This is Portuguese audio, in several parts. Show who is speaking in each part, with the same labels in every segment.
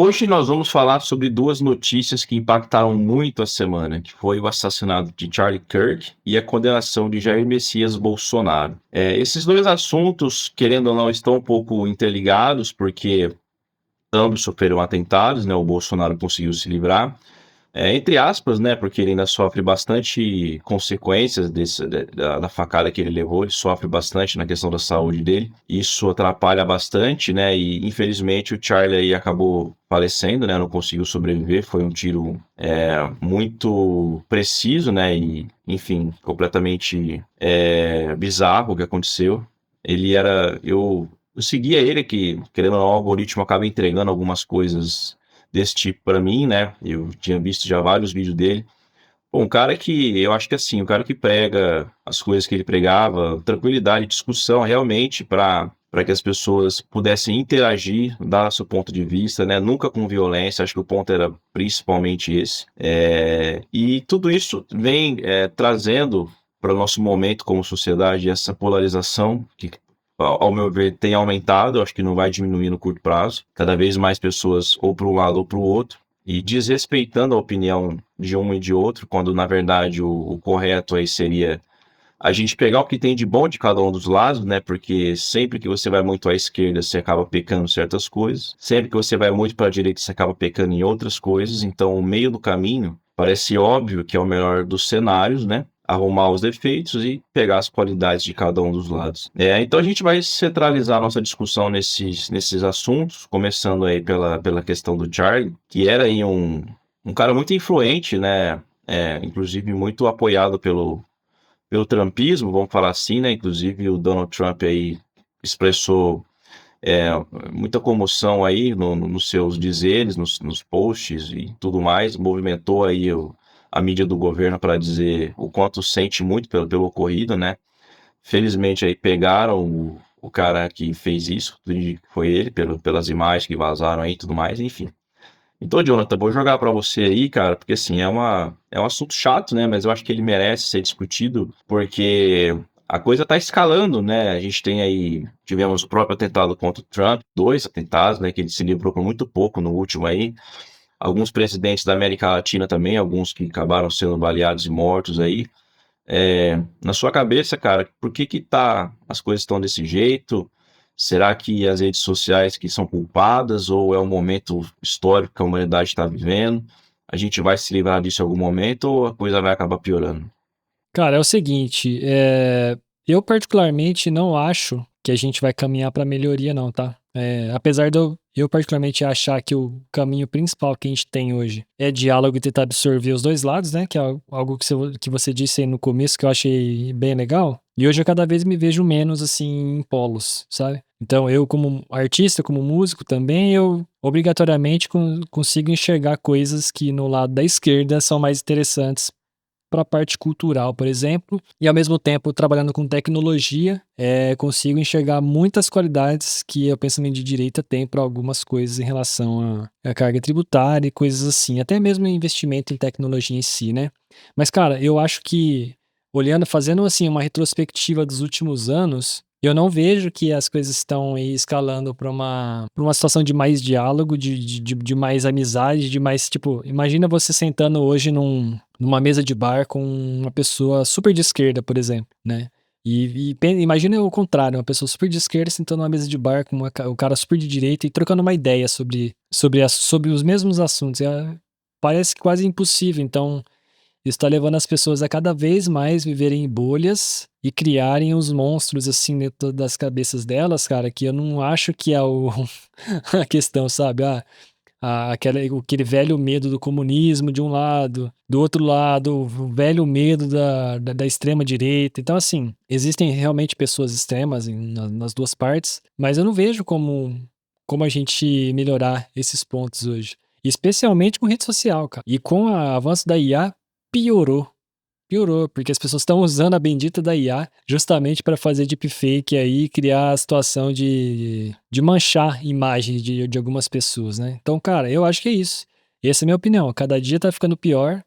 Speaker 1: Hoje nós vamos falar sobre duas notícias que impactaram muito a semana, que foi o assassinato de Charlie Kirk e a condenação de Jair Messias Bolsonaro. Esses dois assuntos, querendo ou não, estão um pouco interligados, porque ambos sofreram atentados, né? O Bolsonaro conseguiu se livrar, entre aspas, né? Porque ele ainda sofre bastante consequências da facada que ele levou, ele sofre bastante na questão da saúde dele. Isso atrapalha bastante, né? E infelizmente o Charlie aí acabou falecendo, né? Não conseguiu sobreviver. Foi um tiro muito preciso, né? E, enfim, completamente bizarro o que aconteceu. Ele era. Eu seguia ele, que, querendo ou não, o algoritmo acaba entregando algumas coisas desse tipo para mim, né? Eu tinha visto já vários vídeos dele. Bom, um cara que eu acho que assim, o cara que prega as coisas que ele pregava, tranquilidade, discussão realmente para que as pessoas pudessem interagir, dar seu ponto de vista, né? Nunca com violência, acho que o ponto era principalmente esse. E tudo isso vem trazendo para o nosso momento como sociedade essa polarização que, ao meu ver, tem aumentado, acho que não vai diminuir no curto prazo. Cada vez mais pessoas ou para um lado ou para o outro, e desrespeitando a opinião de um e de outro, quando na verdade o correto aí seria a gente pegar o que tem de bom de cada um dos lados, né? Porque sempre que você vai muito à esquerda, você acaba pecando em certas coisas. Sempre que você vai muito para a direita, você acaba pecando em outras coisas. Então, o meio do caminho parece óbvio que é o melhor dos cenários, né? Arrumar os defeitos e pegar as qualidades de cada um dos lados. Então a gente vai centralizar a nossa discussão nesses assuntos, começando aí pela questão do Charlie, que era aí um cara muito influente, né? Inclusive muito apoiado pelo trumpismo, vamos falar assim, né? Inclusive o Donald Trump aí expressou é, muita comoção aí nos seus dizeres, nos posts e tudo mais, movimentou aí a mídia do governo para dizer o quanto sente muito pelo ocorrido, né? Felizmente aí pegaram o cara que fez isso, foi ele, pelas imagens que vazaram aí e tudo mais, enfim. Então, Jonathan, vou jogar para você aí, cara, porque assim, é um assunto chato, né? Mas eu acho que ele merece ser discutido, porque a coisa tá escalando, né? A gente tem aí, tivemos o próprio atentado contra o Trump, dois atentados, né? Que ele se livrou por muito pouco no último aí. Alguns presidentes da América Latina também, alguns que acabaram sendo baleados e mortos aí. Na sua cabeça, cara, por que as coisas estão desse jeito? Será que as redes sociais que são culpadas ou é um momento histórico que a humanidade está vivendo? A gente vai se livrar disso em algum momento ou a coisa vai acabar piorando?
Speaker 2: Cara, é o seguinte, eu particularmente não acho que a gente vai caminhar para melhoria não, tá? Apesar de eu particularmente achar que o caminho principal que a gente tem hoje é diálogo e tentar absorver os dois lados, né? Que é algo que você disse aí no começo que eu achei bem legal. E hoje eu cada vez me vejo menos assim em polos, sabe? Então eu como artista, como músico também, eu obrigatoriamente consigo enxergar coisas que no lado da esquerda são mais interessantes para a parte cultural, por exemplo, e ao mesmo tempo trabalhando com tecnologia, consigo enxergar muitas qualidades que o pensamento de direita tem para algumas coisas em relação à carga tributária e coisas assim, até mesmo investimento em tecnologia em si, né? Mas, cara, eu acho que olhando, fazendo assim uma retrospectiva dos últimos anos, eu não vejo que as coisas estão aí escalando para uma situação de mais diálogo, de mais amizade, de mais, tipo, imagina você sentando hoje numa mesa de bar com uma pessoa super de esquerda, por exemplo, né? Imagina o contrário, uma pessoa super de esquerda sentando numa mesa de bar com um cara super de direita e trocando uma ideia sobre os mesmos assuntos. Parece quase impossível. Então, isso está levando as pessoas a cada vez mais viverem em bolhas e criarem os monstros assim dentro das cabeças delas, cara, que eu não acho que é a questão, sabe? Aquele velho medo do comunismo de um lado, do outro lado, o velho medo da extrema direita. Então, assim, existem realmente pessoas extremas nas duas partes, mas eu não vejo como a gente melhorar esses pontos hoje. Especialmente com rede social, cara. E com o avanço da IA, piorou. Piorou, porque as pessoas estão usando a bendita da IA justamente para fazer deepfake aí e criar a situação de manchar imagens de algumas pessoas, né? Então, cara, eu acho que é isso. Essa é a minha opinião. Cada dia tá ficando pior.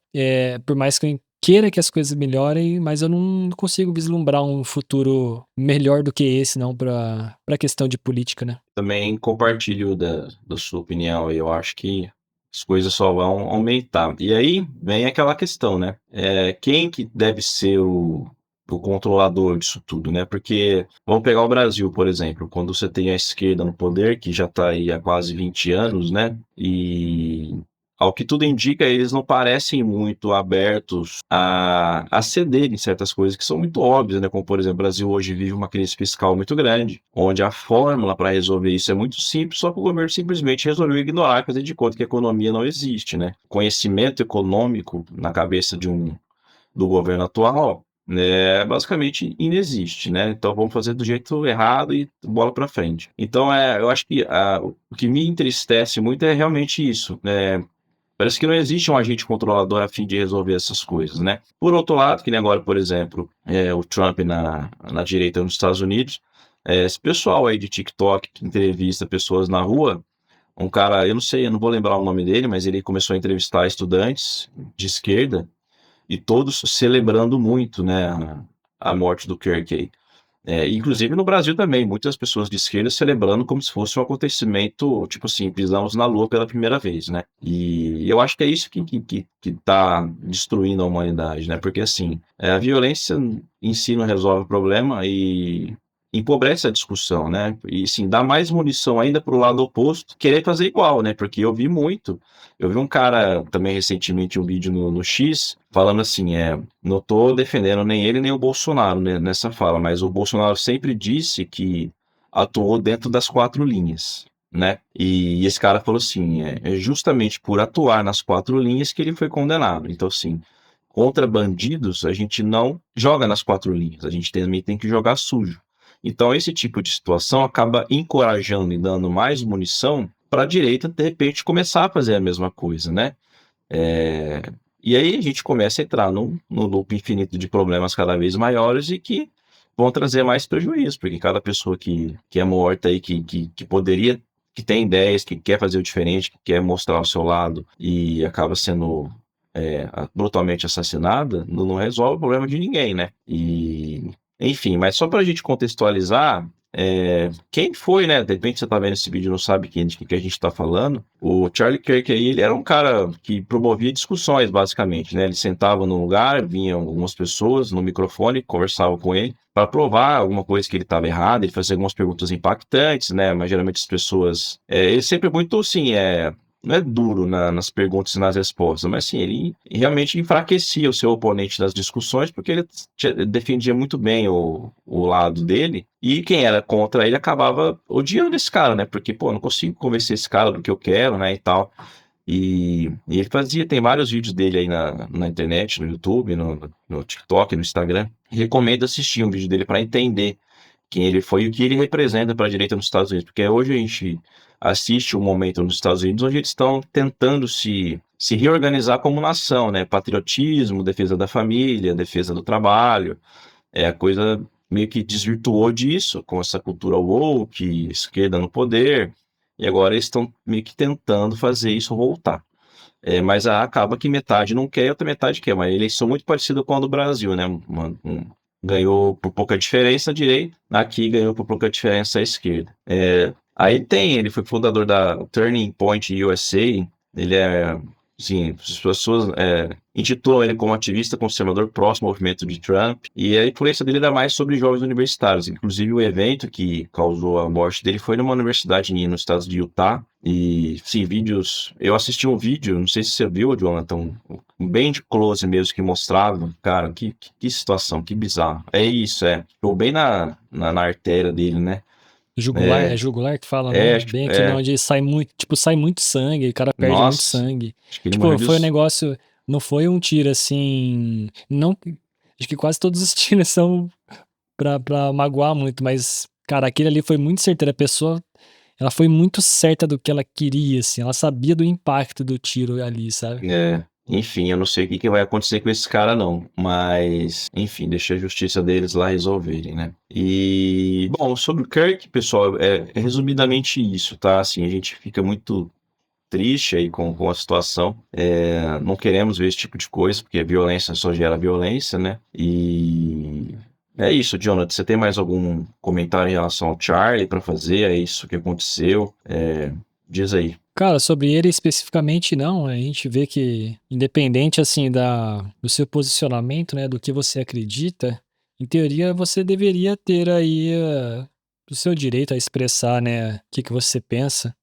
Speaker 2: Por mais que queira que as coisas melhorem, mas eu não consigo vislumbrar um futuro melhor do que esse, não, pra questão de política, né?
Speaker 1: Também compartilho da sua opinião. Eu acho que as coisas só vão aumentar. E aí vem aquela questão, né? Quem que deve ser o controlador disso tudo, né? Porque vamos pegar o Brasil, por exemplo, quando você tem a esquerda no poder, que já está aí há quase 20 anos, né? E ao que tudo indica, eles não parecem muito abertos a ceder em certas coisas que são muito óbvias, né? Como, por exemplo, o Brasil hoje vive uma crise fiscal muito grande, onde a fórmula para resolver isso é muito simples, só que o governo simplesmente resolveu ignorar, fazer de conta que a economia não existe, né? Conhecimento econômico na cabeça do governo atual, né, basicamente inexiste, né? Então vamos fazer do jeito errado e bola para frente. Então eu acho que o que me entristece muito é realmente isso, né? Parece que não existe um agente controlador a fim de resolver essas coisas, né? Por outro lado, que nem agora, por exemplo, o Trump na direita nos Estados Unidos, esse pessoal aí de TikTok que entrevista pessoas na rua, um cara, eu não sei, eu não vou lembrar o nome dele, mas ele começou a entrevistar estudantes de esquerda e todos celebrando muito, né, a morte do Kirk aí. Inclusive no Brasil também, muitas pessoas de esquerda celebrando como se fosse um acontecimento, tipo assim, pisamos na Lua pela primeira vez, né? E eu acho que é isso que tá destruindo a humanidade, né? Porque assim, a violência em si não resolve o problema e empobrece a discussão, né? E sim, dá mais munição ainda para o lado oposto, querer fazer igual, né? Porque eu vi um cara também recentemente um vídeo no X falando assim, não estou defendendo nem ele nem o Bolsonaro, né, nessa fala, mas o Bolsonaro sempre disse que atuou dentro das quatro linhas, né? E esse cara falou assim, é justamente por atuar nas quatro linhas que ele foi condenado. Então, assim, contra bandidos, a gente não joga nas quatro linhas, a gente também tem que jogar sujo. Então, esse tipo de situação acaba encorajando e dando mais munição para a direita, de repente, começar a fazer a mesma coisa, né? É, E aí a gente começa a entrar no loop infinito de problemas cada vez maiores e que vão trazer mais prejuízo, porque cada pessoa que é morta aí, que poderia, que tem ideias, que quer fazer o diferente, que quer mostrar o seu lado e acaba sendo brutalmente assassinada, não resolve o problema de ninguém, né? Enfim, mas só para a gente contextualizar, quem foi, né? De repente você tá vendo esse vídeo e não sabe de quem que a gente tá falando. O Charlie Kirk aí, ele era um cara que promovia discussões, basicamente, né? Ele sentava num lugar, vinham algumas pessoas no microfone, conversavam com ele para provar alguma coisa que ele estava errado, ele fazia algumas perguntas impactantes, né? Mas geralmente as pessoas... ele sempre muito, assim, não é duro nas perguntas e nas respostas, mas assim, ele realmente enfraquecia o seu oponente nas discussões, porque ele defendia muito bem o lado dele, e quem era contra ele acabava odiando esse cara, né? Porque, pô, não consigo convencer esse cara do que eu quero, né? E tal. E ele tem vários vídeos dele aí na internet, no YouTube, no TikTok, no Instagram. Recomendo assistir um vídeo dele para entender quem ele foi e o que ele representa para a direita nos Estados Unidos, porque hoje a gente assiste um momento nos Estados Unidos onde eles estão tentando se reorganizar como nação, né? Patriotismo, defesa da família, defesa do trabalho, a coisa meio que desvirtuou disso, com essa cultura woke, esquerda no poder, e agora eles estão meio que tentando fazer isso voltar. Mas acaba que metade não quer e outra metade quer. Uma eleição muito parecida com a do Brasil, né? Ganhou por pouca diferença a direita, aqui ganhou por pouca diferença a esquerda. Ele foi fundador da Turning Point USA, ele sim, as pessoas intitulam ele como ativista conservador próximo ao movimento de Trump, e a influência dele era mais sobre jovens universitários. Inclusive, o evento que causou a morte dele foi numa universidade no estado de Utah. E, sim, vídeos. Eu assisti um vídeo, não sei se você viu, Jonathan, bem de close mesmo, que mostrava, cara, que situação, que bizarro. É isso, ficou bem na artéria dele, né?
Speaker 2: Jugular,
Speaker 1: É,
Speaker 2: é jugular que fala, né?
Speaker 1: acho que,
Speaker 2: Bem aqui onde sai muito sangue, o cara perde muito
Speaker 1: nossa,
Speaker 2: sangue.
Speaker 1: acho que ele morreu
Speaker 2: Tipo,
Speaker 1: de.
Speaker 2: foi um negócio, não foi um tiro assim, não, acho que quase todos os tiros são pra magoar muito, mas, cara, aquele ali foi muito certeiro, a pessoa, ela foi muito certa do que ela queria, assim, ela sabia do impacto do tiro ali, sabe?
Speaker 1: Enfim, eu não sei o que vai acontecer com esse cara, não. Mas, enfim, deixa a justiça deles lá resolverem, né? E, bom, sobre o Kirk, pessoal, é resumidamente isso, tá? Assim, a gente fica muito triste aí com a situação. Não queremos ver esse tipo de coisa, porque a violência só gera violência, né? E é isso, Jonathan. Você tem mais algum comentário em relação ao Charlie para fazer? É isso que aconteceu? Diz aí.
Speaker 2: Cara, sobre ele especificamente não, a gente vê que independente assim do seu posicionamento, né, do que você acredita, em teoria você deveria ter aí o seu direito a expressar, né, o que que você pensa.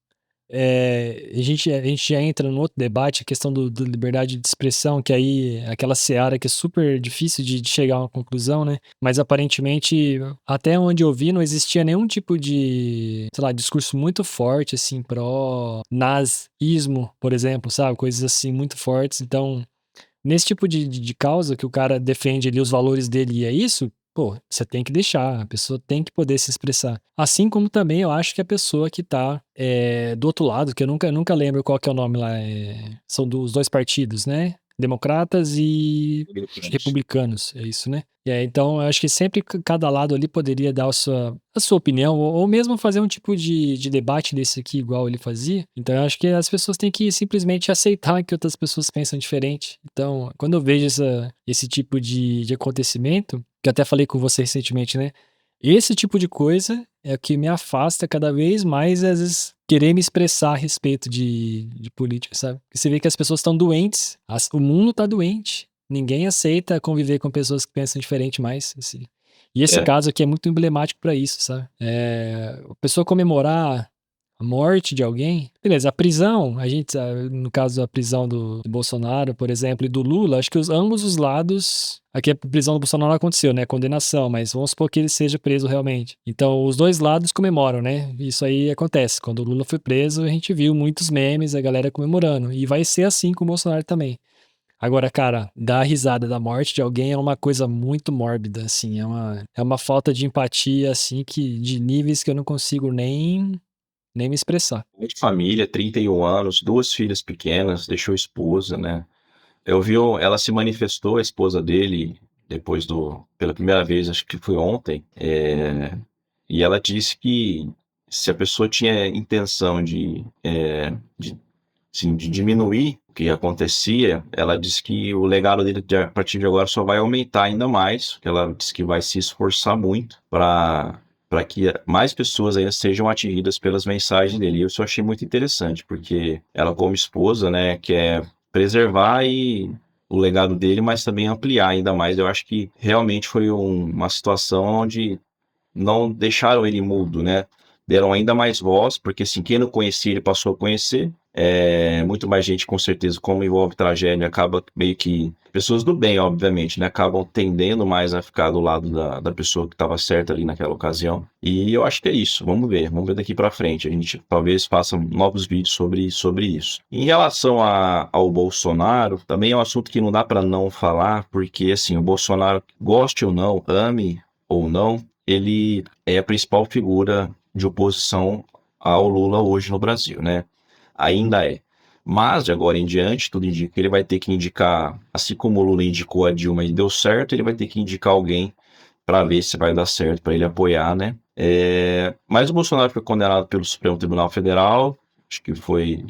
Speaker 2: A gente já entra no outro debate, a questão do liberdade de expressão, que aí é aquela seara que é super difícil de chegar a uma conclusão, né? Mas aparentemente, até onde eu vi, não existia nenhum tipo de, sei lá, discurso muito forte, assim, pró-nazismo, por exemplo, sabe? Coisas assim muito fortes. Então, nesse tipo de causa que o cara defende ali os valores dele e é isso, pô, você tem que deixar, a pessoa tem que poder se expressar. Assim como também eu acho que a pessoa que tá do outro lado, que eu nunca lembro qual que é o nome lá, são dos dois partidos, né? Democratas e republicanos, é isso, né? E aí, então, eu acho que sempre cada lado ali poderia dar a sua opinião, ou mesmo fazer um tipo de debate desse aqui, igual ele fazia. Então, eu acho que as pessoas têm que simplesmente aceitar que outras pessoas pensam diferente. Então, quando eu vejo esse tipo de acontecimento, que eu até falei com você recentemente, né? Esse tipo de coisa é o que me afasta cada vez mais, às vezes, querer me expressar a respeito de política, sabe? Porque você vê que as pessoas estão doentes, o mundo tá doente, ninguém aceita conviver com pessoas que pensam diferente mais, assim. E esse
Speaker 1: É,
Speaker 2: caso aqui é muito emblemático pra isso, sabe? A pessoa comemorar a morte de alguém, beleza, a prisão, no caso da prisão do Bolsonaro, por exemplo, e do Lula, acho que ambos os lados, aqui a prisão do Bolsonaro não aconteceu, né, condenação, mas vamos supor que ele seja preso realmente. Então, os dois lados comemoram, né, isso aí acontece. Quando o Lula foi preso, a gente viu muitos memes, a galera comemorando, e vai ser assim com o Bolsonaro também. Agora, cara, dar risada da morte de alguém é uma coisa muito mórbida, assim, é uma falta de empatia, assim, de níveis que eu não consigo nem me expressar.
Speaker 1: De família, 31 anos, duas filhas pequenas, deixou esposa, né? Ela se manifestou, a esposa dele, pela primeira vez, acho que foi ontem, e ela disse que se a pessoa tinha intenção de diminuir o que acontecia, ela disse que o legado dele a partir de agora só vai aumentar ainda mais, que ela disse que vai se esforçar muito para que mais pessoas ainda sejam atingidas pelas mensagens dele. E eu só achei muito interessante, porque ela como esposa, né, quer preservar o legado dele, mas também ampliar ainda mais. Eu acho que realmente foi uma situação onde não deixaram ele mudo, né? Deram ainda mais voz, porque assim, quem não conhecia, ele passou a conhecer. Muito mais gente, com certeza, como envolve tragédia, acaba meio que. Pessoas do bem, obviamente, né? Acabam tendendo mais a ficar do lado da pessoa que estava certa ali naquela ocasião. E eu acho que é isso. Vamos ver daqui para frente. A gente talvez faça novos vídeos sobre isso. Em relação ao Bolsonaro, também é um assunto que não dá para não falar, porque assim, o Bolsonaro, goste ou não, ame ou não, ele é a principal figura de oposição ao Lula hoje no Brasil, né? Ainda é. Mas, de agora em diante, tudo indica que ele vai ter que indicar, assim como o Lula indicou a Dilma e deu certo, ele vai ter que indicar alguém para ver se vai dar certo para ele apoiar, né? Mas o Bolsonaro foi condenado pelo Supremo Tribunal Federal, acho que foi,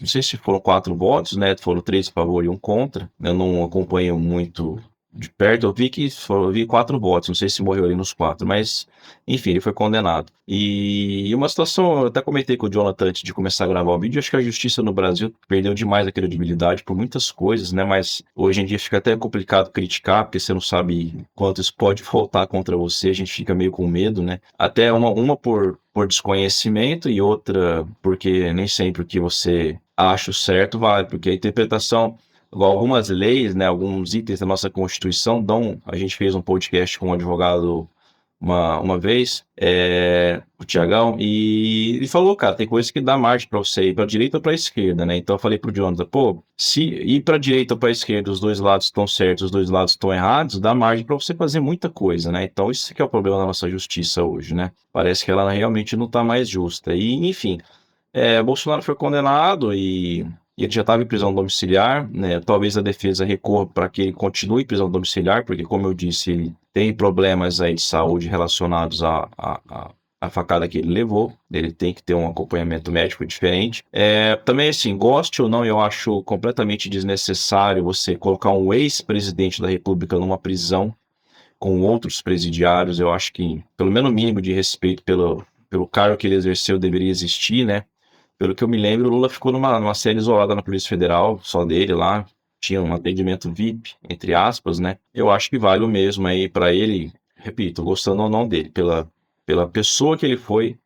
Speaker 1: não sei se foram 4 votos, né? Foram 3 a favor e 1 contra. Eu não acompanho muito de perto, eu vi 4 votos, não sei se morreu ali nos 4, mas enfim, ele foi condenado. E uma situação, eu até comentei com o Jonathan antes de começar a gravar o vídeo, acho que a justiça no Brasil perdeu demais a credibilidade por muitas coisas, né? Mas hoje em dia fica até complicado criticar, porque você não sabe quanto isso pode voltar contra você, a gente fica meio com medo, né? Até uma por desconhecimento e outra porque nem sempre o que você acha o certo vale, porque a interpretação. Igual algumas leis, né, alguns itens da nossa Constituição dão. A gente fez um podcast com um advogado uma vez, o Tiagão, e ele falou, cara, tem coisa que dá margem para você ir para a direita ou para a esquerda, né? Então eu falei pro Jonathan, pô, se ir para a direita ou para a esquerda, os dois lados estão certos, os dois lados estão errados, dá margem para você fazer muita coisa, né? Então isso que é o problema da nossa justiça hoje, né? Parece que ela realmente não está mais justa. E, enfim, Bolsonaro foi condenado e ele já estava em prisão domiciliar, né? Talvez a defesa recorra para que ele continue em prisão domiciliar, porque, como eu disse, ele tem problemas aí de saúde relacionados a facada que ele levou, ele tem que ter um acompanhamento médico diferente. Também, assim, goste ou não, eu acho completamente desnecessário você colocar um ex-presidente da República numa prisão com outros presidiários. Eu acho que, pelo menos mínimo de respeito pelo cargo que ele exerceu deveria existir, né? Pelo que eu me lembro, o Lula ficou numa cela isolada na Polícia Federal, só dele lá, tinha um atendimento VIP, entre aspas, né? Eu acho que vale o mesmo aí para ele, repito, gostando ou não dele, pela pessoa que ele foi,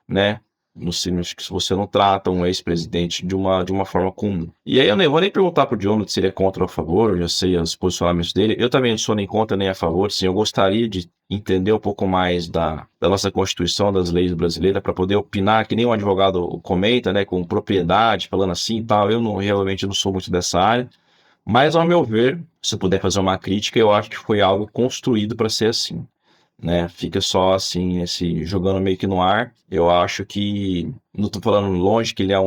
Speaker 1: né? No sentido que se você não trata um ex-presidente de uma forma comum. E aí eu nem vou nem perguntar pro Diogo se ele é contra ou a favor, eu já sei os posicionamentos dele. Eu também não sou nem contra nem a favor, sim, eu gostaria de entender um pouco mais da nossa Constituição, das leis brasileiras, para poder opinar, que nem um advogado comenta, né, com propriedade, falando assim e tal. Eu não, realmente não sou muito dessa área, mas ao meu ver, se eu puder fazer uma crítica, eu acho que foi algo construído para ser assim, né? Fica só assim, esse jogando meio que no ar. Eu acho que, não tô falando longe que ele é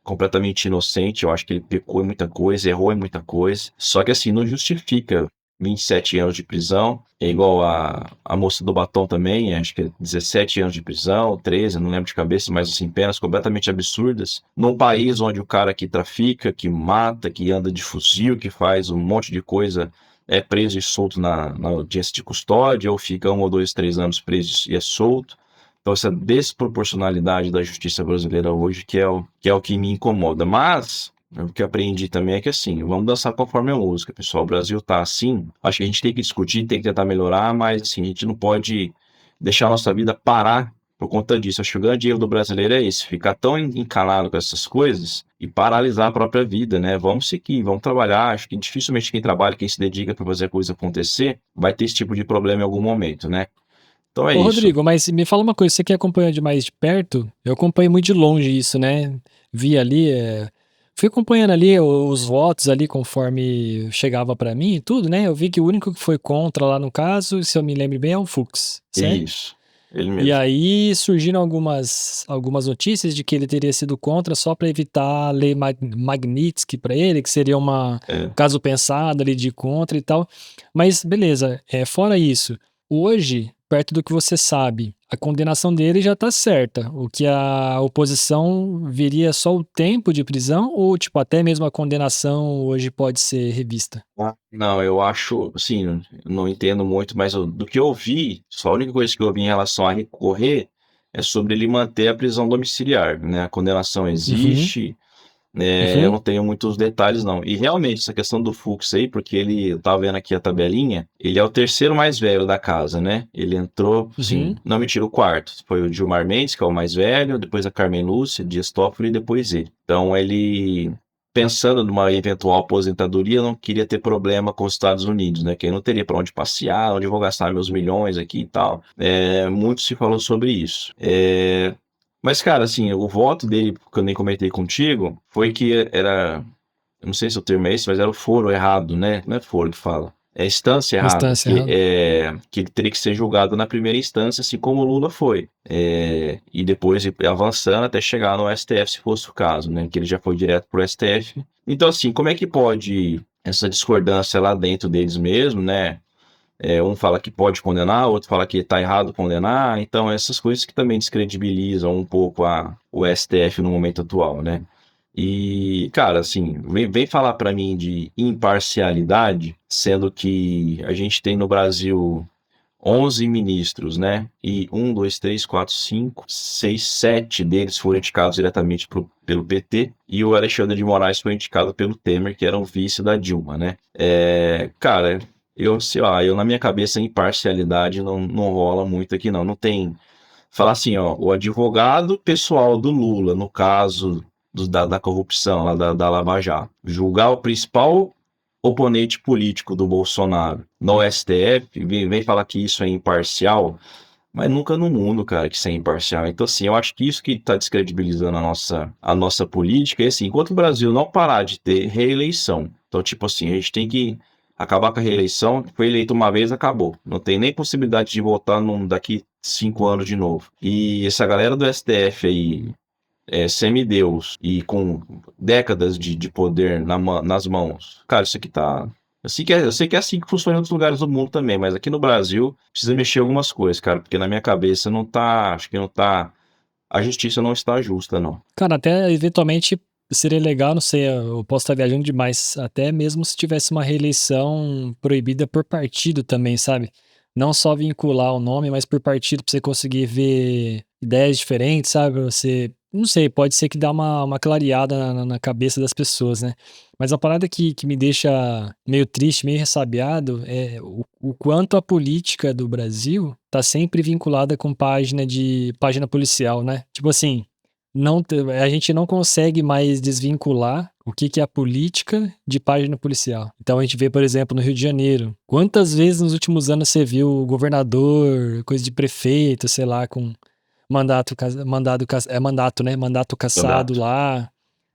Speaker 1: completamente inocente, eu acho que ele pecou em muita coisa, errou em muita coisa. Só que assim, não justifica 27 anos de prisão. É igual a moça do batom também, acho que é 17 anos de prisão, 13, não lembro de cabeça, mas assim, penas completamente absurdas. Num país onde o cara que trafica, que mata, que anda de fuzil, que faz um monte de coisa é preso e solto na audiência de custódia, ou fica 1 ou 2, 3 anos preso e é solto. Então, essa desproporcionalidade da justiça brasileira hoje que é o que me incomoda. Mas, o que eu aprendi também é que, assim, vamos dançar conforme a música, pessoal. O Brasil tá assim, acho que a gente tem que discutir, tem que tentar melhorar, mas, assim, a gente não pode deixar a nossa vida parar por conta disso. Acho que o grande erro do brasileiro é esse, ficar tão encalado com essas coisas e paralisar a própria vida, né? Vamos seguir, vamos trabalhar. Acho que dificilmente quem trabalha, quem se dedica para fazer a coisa acontecer, vai ter esse tipo de problema em algum momento, né? Então é
Speaker 2: Ô,
Speaker 1: isso.
Speaker 2: Rodrigo, mas me fala uma coisa, você que acompanha de mais de perto, eu acompanho muito de longe isso, né? Vi ali, fui acompanhando ali os votos ali conforme chegava pra mim e tudo, né? Eu vi que o único que foi contra lá no caso, se eu me lembro bem, é o Fux, certo?
Speaker 1: Isso. Ele
Speaker 2: E
Speaker 1: mesmo.
Speaker 2: aí surgiram algumas notícias de que ele teria sido contra só para evitar a lei Magnitsky para ele, que seria
Speaker 1: É.
Speaker 2: caso pensado ali de contra e tal. Mas beleza, fora isso, hoje, perto do que você sabe, a condenação dele já tá certa. O que a oposição viria só o tempo de prisão ou tipo até mesmo a condenação hoje pode ser revista?
Speaker 1: Não, eu acho, assim, não entendo muito, mas do que eu vi, só a única coisa que eu vi em relação a recorrer é sobre ele manter a prisão domiciliar, né? A condenação
Speaker 2: Uhum,
Speaker 1: existe. Eu
Speaker 2: uhum,
Speaker 1: não tenho muitos detalhes, não. E realmente, essa questão do Fux aí, porque eu tava vendo aqui a tabelinha, ele é o terceiro mais velho da casa, né? Ele entrou,
Speaker 2: uhum.
Speaker 1: sim, não mentira, o quarto. Foi o Gilmar Mendes, que é o mais velho, depois a Carmen Lúcia, Dias Toffoli e depois ele. Então, ele, pensando numa eventual aposentadoria, não queria ter problema com os Estados Unidos, né? Que ele não teria para onde passear, onde eu vou gastar meus milhões aqui e tal. Muito se falou sobre isso. Mas, cara, assim, o voto dele, que eu nem comentei contigo, foi que era. Eu não sei se o termo é esse, mas era o foro errado, né? Não é foro que fala. É instância errada,
Speaker 2: Instância errada.
Speaker 1: que ele teria que ser julgado na primeira instância, assim como o Lula foi. E depois ir avançando até chegar no STF, se fosse o caso, né? Que ele já foi direto pro STF. Então, assim, como é que pode essa discordância lá dentro deles mesmo, né? Um fala que pode condenar, outro fala que está errado condenar. Então, essas coisas que também descredibilizam um pouco o STF no momento atual, né? E, cara, assim, vem falar para mim de imparcialidade, sendo que a gente tem no Brasil 11 ministros, né? E 7 deles foram indicados diretamente pelo PT, e o Alexandre de Moraes foi indicado pelo Temer, que era o vice da Dilma, né? Cara, eu, sei lá, na minha cabeça, imparcialidade não rola muito aqui, não. Não tem. Falar assim, ó, o advogado pessoal do Lula, no caso da corrupção, lá da Lava Jato, julgar o principal oponente político do Bolsonaro no STF, vem falar que isso é imparcial, mas nunca no mundo, cara, que isso é imparcial. Então, assim, eu acho que isso que está descredibilizando a nossa política. E, assim, enquanto o Brasil não parar de ter reeleição, então, tipo assim, a gente tem que acabar com a reeleição. Foi eleito uma vez, acabou. Não tem nem possibilidade de voltar daqui 5 anos de novo. E essa galera do STF aí, semideus e com décadas de poder nas mãos, cara, isso aqui tá Eu sei que é assim que funciona em outros lugares do mundo também, mas aqui no Brasil precisa mexer algumas coisas, cara, porque na minha cabeça não tá, acho que não tá, a justiça não está justa, não.
Speaker 2: Cara, até eventualmente seria legal, não sei, eu posso estar viajando demais, até mesmo se tivesse uma reeleição proibida por partido também, sabe? Não só vincular o nome, mas por partido pra você conseguir ver ideias diferentes, sabe? Você, não sei, pode ser que dá uma clareada na cabeça das pessoas, né? Mas a parada que me deixa meio triste, meio ressabiado é o quanto a política do Brasil tá sempre vinculada com página policial, né? Tipo assim, a gente não consegue mais desvincular o que é a política de página policial. Então a gente vê, por exemplo, no Rio de Janeiro, quantas vezes nos últimos anos você viu o governador, coisa de prefeito, sei lá, com mandato, né? Mandato cassado
Speaker 1: Mandato.
Speaker 2: lá,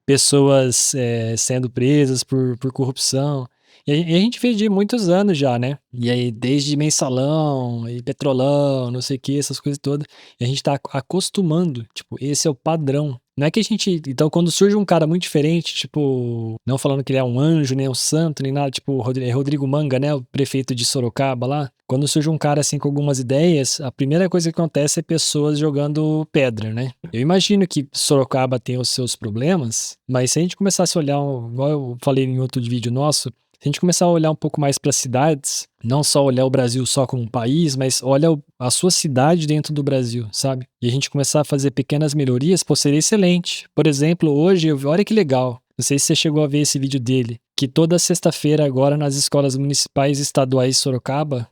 Speaker 2: pessoas sendo presas por corrupção. E a gente vê de muitos anos já, né? E aí, desde mensalão e petrolão, não sei o que, essas coisas todas. E a gente tá acostumando, tipo, esse é o padrão. Não é que a gente. Então, quando surge um cara muito diferente, tipo, não falando que ele é um anjo, nem um santo, nem nada, tipo, Rodrigo Manga, né? O prefeito de Sorocaba lá. Quando surge um cara assim com algumas ideias, a primeira coisa que acontece é pessoas jogando pedra, né? Eu imagino que Sorocaba tem os seus problemas, mas se a gente começasse a olhar, igual eu falei em outro vídeo nosso, se a gente começar a olhar um pouco mais para as cidades, não só olhar o Brasil só como um país, mas olha a sua cidade dentro do Brasil, sabe? E a gente começar a fazer pequenas melhorias, pô, seria excelente. Por exemplo, hoje, olha que legal. Não sei se você chegou a ver esse vídeo dele, que toda sexta-feira agora nas escolas municipais e estaduais de Sorocaba,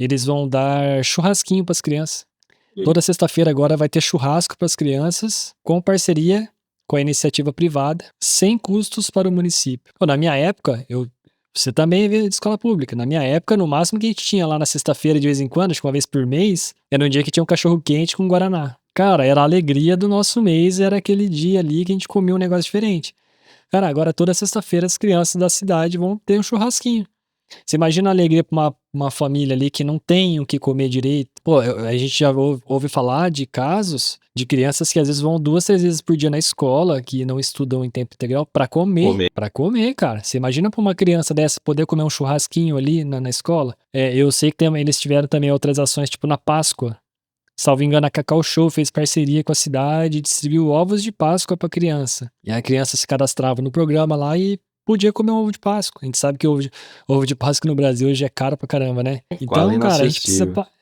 Speaker 2: eles vão dar churrasquinho para as crianças. Toda sexta-feira agora vai ter churrasco para as crianças, com parceria com a iniciativa privada, sem custos para o município. Pô, na minha época, você também veio de escola pública. Na minha época, no máximo que a gente tinha lá na sexta-feira, de vez em quando, acho que uma vez por mês, era um dia que tinha um cachorro quente com guaraná. Cara, era a alegria do nosso mês, era aquele dia ali que a gente comia um negócio diferente. Cara, agora toda sexta-feira as crianças da cidade vão ter um churrasquinho. Você imagina a alegria pra uma família ali que não tem o que comer direito. Pô, a gente já ouve falar de casos de crianças que às vezes vão 2, 3 vezes por dia na escola, que não estudam em tempo integral, pra comer.
Speaker 1: Comer.
Speaker 2: Pra comer, cara. Você imagina pra uma criança dessa poder comer um churrasquinho ali na escola? Eu sei que eles tiveram também outras ações, tipo na Páscoa. Salvo engano, a Cacau Show fez parceria com a cidade e distribuiu ovos de Páscoa pra criança. E a criança se cadastrava no programa lá e podia comer um ovo de Páscoa. A gente sabe que ovo de Páscoa no Brasil hoje é caro pra caramba, né?
Speaker 1: Quase
Speaker 2: Então, cara, a gente precisa.
Speaker 1: inacessível.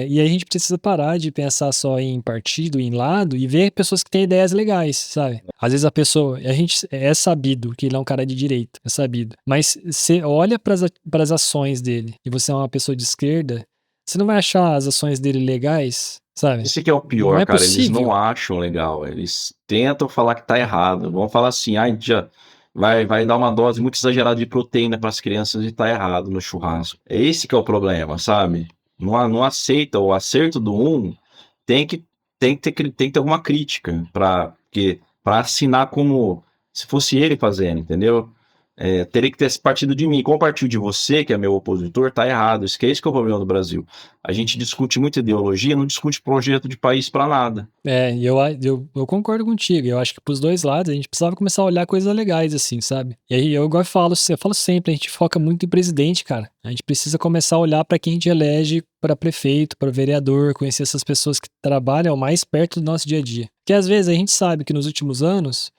Speaker 2: E a gente precisa parar de pensar só em partido, em lado e ver pessoas que têm ideias legais, sabe? Às vezes a gente é sabido que ele é um cara de direita, é sabido. Mas você olha pras ações dele e você é uma pessoa de esquerda, você não vai achar as ações dele legais, sabe?
Speaker 1: Esse que é o
Speaker 2: Não
Speaker 1: pior,
Speaker 2: é
Speaker 1: cara. Eles não
Speaker 2: possível.
Speaker 1: acham legal. Eles tentam falar que tá errado. Vão falar assim, ah, já vai dar uma dose muito exagerada de proteína para as crianças e tá errado no churrasco. É esse que é o problema, sabe? Não aceita o acerto do um, tem que, tem que ter alguma crítica para assinar como se fosse ele fazendo, entendeu? Teria que ter esse partido de mim. Como partido de você, que é meu opositor, tá errado. Isso que é esse que é o problema do Brasil. A gente discute muita ideologia, não discute projeto de país para nada.
Speaker 2: Eu concordo contigo. Eu acho que pros dois lados a gente precisava começar a olhar coisas legais, assim, sabe? E aí eu igual eu falo sempre, a gente foca muito em presidente, cara. A gente precisa começar a olhar pra quem a gente elege pra prefeito, pra vereador, conhecer essas pessoas que trabalham mais perto do nosso dia a dia. Porque às vezes a gente sabe que nos últimos anos,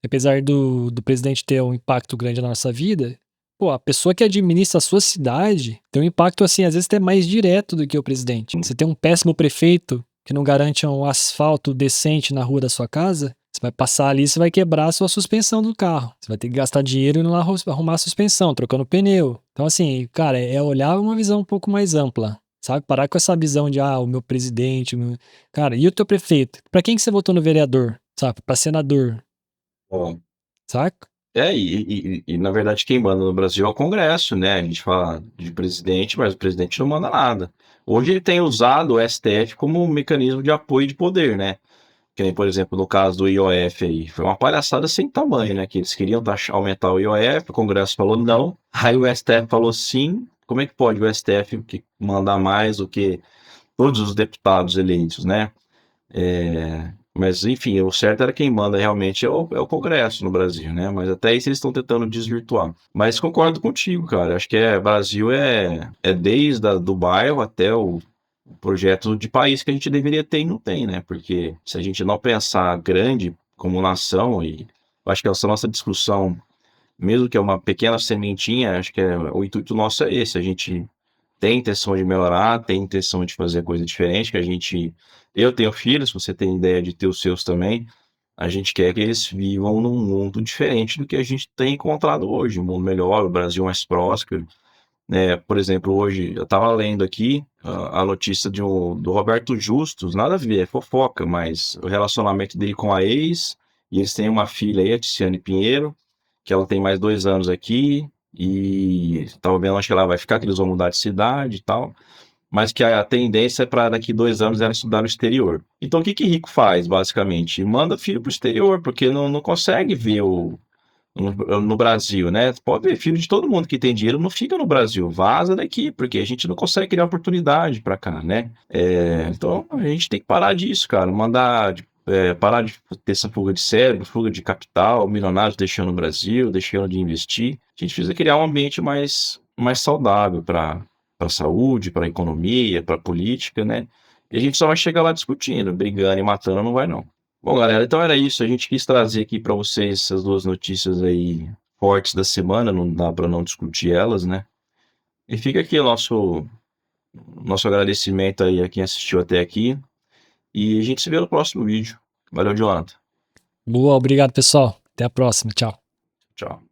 Speaker 2: apesar do presidente ter um impacto grande na nossa vida, pô, a pessoa que administra a sua cidade tem um impacto, assim, às vezes até mais direto do que o presidente. Você tem um péssimo prefeito que não garante um asfalto decente na rua da sua casa, você vai passar ali, você vai quebrar a sua suspensão do carro. Você vai ter que gastar dinheiro indo lá arrumar a suspensão, trocando pneu. Então, assim, cara, é olhar uma visão um pouco mais ampla. Sabe? Parar com essa visão de, o meu presidente, Cara, e o teu prefeito? Pra quem que você votou no vereador? Sabe? Pra senador?
Speaker 1: Bom,
Speaker 2: Saca?
Speaker 1: na verdade quem manda no Brasil é o Congresso, né? A gente fala de presidente, mas o presidente não manda nada. Hoje ele tem usado o STF como um mecanismo de apoio de poder, né? Que nem, por exemplo, no caso do IOF aí, foi uma palhaçada sem tamanho, né? Que eles queriam aumentar o IOF, o Congresso falou não, aí o STF falou sim. Como é que pode o STF mandar mais do que todos os deputados eleitos, né? Mas, enfim, o certo era quem manda realmente é o Congresso no Brasil, né? Mas até isso eles estão tentando desvirtuar. Mas concordo contigo, cara. Acho que Brasil é desde do bairro até o projeto de país que a gente deveria ter e não tem, né? Porque se a gente não pensar grande como nação, e eu acho que essa nossa discussão, mesmo que é uma pequena sementinha, acho que o intuito nosso é esse. A gente tem intenção de melhorar, tem intenção de fazer coisa diferente, que a gente... Eu tenho filhos, você tem ideia de ter os seus também. A gente quer que eles vivam num mundo diferente do que a gente tem encontrado hoje. Um mundo melhor, o Brasil mais próspero. Por exemplo, hoje eu estava lendo aqui a notícia do Roberto Justus, nada a ver, é fofoca, mas o relacionamento dele com a ex, e eles têm uma filha aí, a Tiziane Pinheiro, que ela tem mais 2 anos aqui, e estava vendo, acho que ela vai ficar, que eles vão mudar de cidade e tal, mas que a tendência é para daqui 2 anos ela estudar no exterior. Então o que rico faz, basicamente? Manda filho para o exterior, porque não consegue ver no Brasil, né? Pode ver, filho de todo mundo que tem dinheiro não fica no Brasil, vaza daqui, porque a gente não consegue criar oportunidade para cá, né? Então a gente tem que parar disso, cara, parar de ter essa fuga de cérebro, fuga de capital, milionários deixando o Brasil, deixando de investir. A gente precisa criar um ambiente mais saudável para a saúde, para a economia, para a política, né? E a gente só vai chegar lá discutindo, brigando e matando, não vai não. Bom, galera, então era isso. A gente quis trazer aqui para vocês essas duas notícias aí fortes da semana, não dá para não discutir elas, né? E fica aqui o nosso agradecimento aí a quem assistiu até aqui. E a gente se vê no próximo vídeo. Valeu, Jonathan.
Speaker 2: Boa, obrigado, pessoal. Até a próxima. Tchau.
Speaker 1: Tchau.